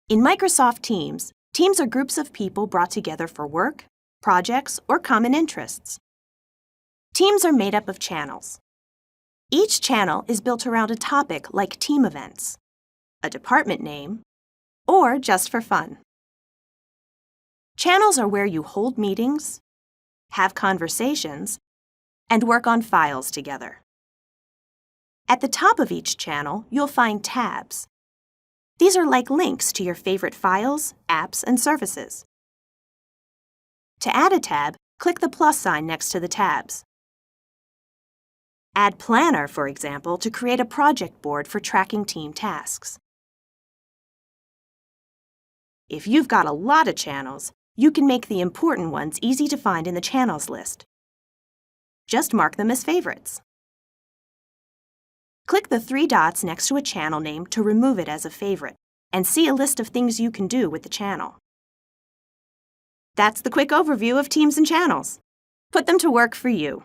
In Microsoft Teams, teams are groups of people brought together for work, projects, or common interests. Teams are made up of channels. Each channel is built around a topic like team events, a department name, or just for fun. Channels are where you hold meetings, have conversations, and work on files together. At the top of each channel, you'll find tabs. These are like links to your favorite files, apps, and services. To add a tab, click the plus sign next to the tabs. Add Planner, for example, to create a project board for tracking team tasks. If you've got a lot of channels, you can make the important ones easy to find in the channels list. Just mark them as favorites. Click the 3 dots next to a channel name to remove it as a favorite, and see a list of things you can do with the channel. That's the quick overview of teams and channels. Put them to work for you.